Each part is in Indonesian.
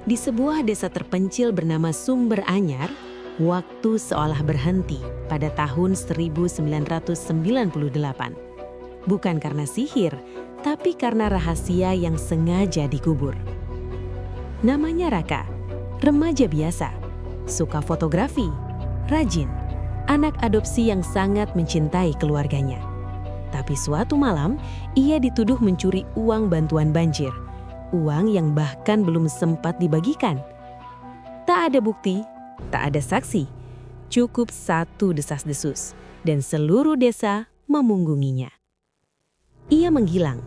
Di sebuah desa terpencil bernama Sumber Anyar, waktu seolah berhenti pada tahun 1998. Bukan karena sihir, tapi karena rahasia yang sengaja dikubur. Namanya Raka, remaja biasa, suka fotografi, rajin, anak adopsi yang sangat mencintai keluarganya. Tapi suatu malam, ia dituduh mencuri uang bantuan banjir. Uang yang bahkan belum sempat dibagikan. Tak ada bukti, tak ada saksi. Cukup satu desas-desus, dan seluruh desa memunggunginya. Ia menghilang,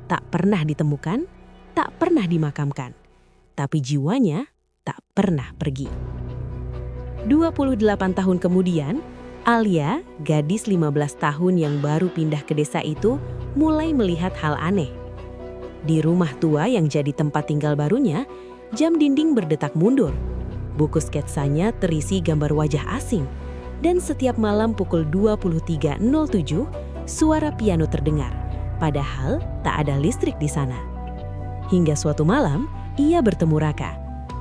tak pernah ditemukan, tak pernah dimakamkan. Tapi jiwanya tak pernah pergi. 28 tahun kemudian, Alia, gadis 15 tahun yang baru pindah ke desa itu, mulai melihat hal aneh. Di rumah tua yang jadi tempat tinggal barunya, jam dinding berdetak mundur. Buku sketsanya terisi gambar wajah asing. Dan setiap malam pukul 23.07, suara piano terdengar. Padahal tak ada listrik di sana. Hingga suatu malam, ia bertemu Raka.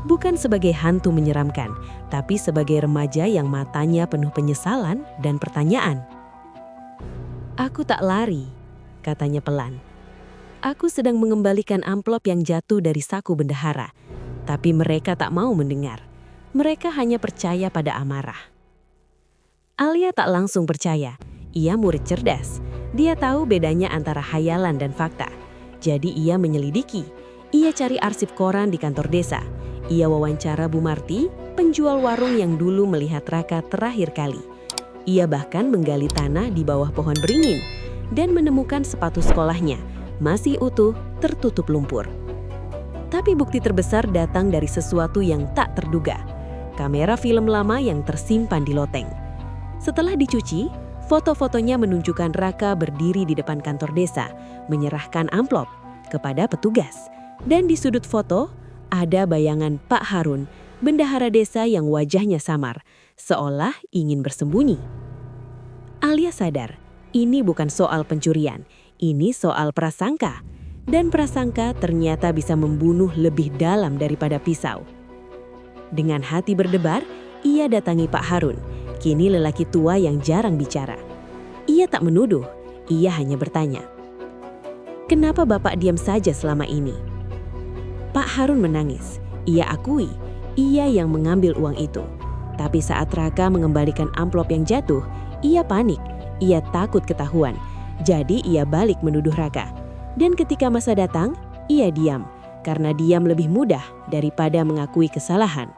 Bukan sebagai hantu menyeramkan, tapi sebagai remaja yang matanya penuh penyesalan dan pertanyaan. "Aku tak lari," katanya pelan. "Aku sedang mengembalikan amplop yang jatuh dari saku bendahara." Tapi mereka tak mau mendengar. Mereka hanya percaya pada amarah. Alia tak langsung percaya. Ia murid cerdas. Dia tahu bedanya antara khayalan dan fakta. Jadi ia menyelidiki. Ia cari arsip koran di kantor desa. Ia wawancara Bu Marti, penjual warung yang dulu melihat Raka terakhir kali. Ia bahkan menggali tanah di bawah pohon beringin dan menemukan sepatu sekolahnya, masih utuh, tertutup lumpur. Tapi bukti terbesar datang dari sesuatu yang tak terduga. Kamera film lama yang tersimpan di loteng. Setelah dicuci, foto-fotonya menunjukkan Raka berdiri di depan kantor desa, menyerahkan amplop kepada petugas. Dan di sudut foto, ada bayangan Pak Harun, bendahara desa yang wajahnya samar, seolah ingin bersembunyi. Alia sadar, ini bukan soal pencurian, ini soal prasangka. Dan prasangka ternyata bisa membunuh lebih dalam daripada pisau. Dengan hati berdebar, ia datangi Pak Harun, kini lelaki tua yang jarang bicara. Ia tak menuduh, ia hanya bertanya, "Kenapa Bapak diam saja selama ini?" Pak Harun menangis. Ia akui, ia yang mengambil uang itu. Tapi saat Raka mengembalikan amplop yang jatuh, ia panik, ia takut ketahuan. Jadi ia balik menuduh Raka. Dan ketika masa datang, ia diam, karena diam lebih mudah daripada mengakui kesalahan.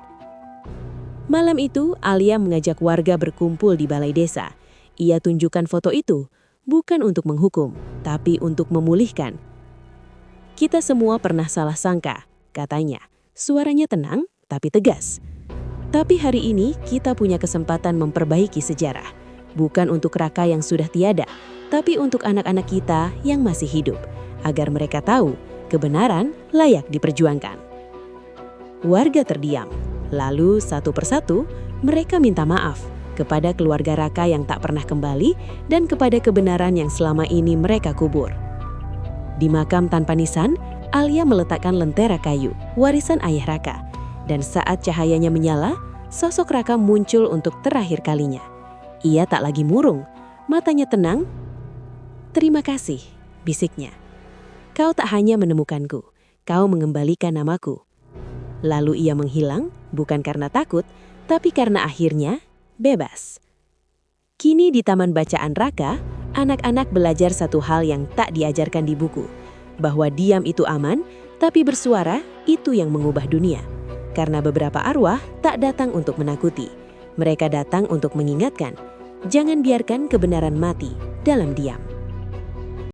Malam itu, Alia mengajak warga berkumpul di balai desa. Ia tunjukkan foto itu, bukan untuk menghukum, tapi untuk memulihkan. "Kita semua pernah salah sangka," katanya. Suaranya tenang, tapi tegas. "Tapi hari ini kita punya kesempatan memperbaiki sejarah. Bukan untuk Raka yang sudah tiada, tapi untuk anak-anak kita yang masih hidup. Agar mereka tahu, kebenaran layak diperjuangkan." Warga terdiam. Lalu satu persatu, mereka minta maaf kepada keluarga Raka yang tak pernah kembali dan kepada kebenaran yang selama ini mereka kubur. Di makam tanpa nisan, Alia meletakkan lentera kayu, warisan ayah Raka. Dan saat cahayanya menyala, sosok Raka muncul untuk terakhir kalinya. Ia tak lagi murung, matanya tenang. "Terima kasih," bisiknya. "Kau tak hanya menemukanku, kau mengembalikan namaku." Lalu ia menghilang, bukan karena takut, tapi karena akhirnya bebas. Kini di Taman Bacaan Raka, anak-anak belajar satu hal yang tak diajarkan di buku, bahwa diam itu aman, tapi bersuara itu yang mengubah dunia. Karena beberapa arwah tak datang untuk menakuti, mereka datang untuk mengingatkan, jangan biarkan kebenaran mati dalam diam.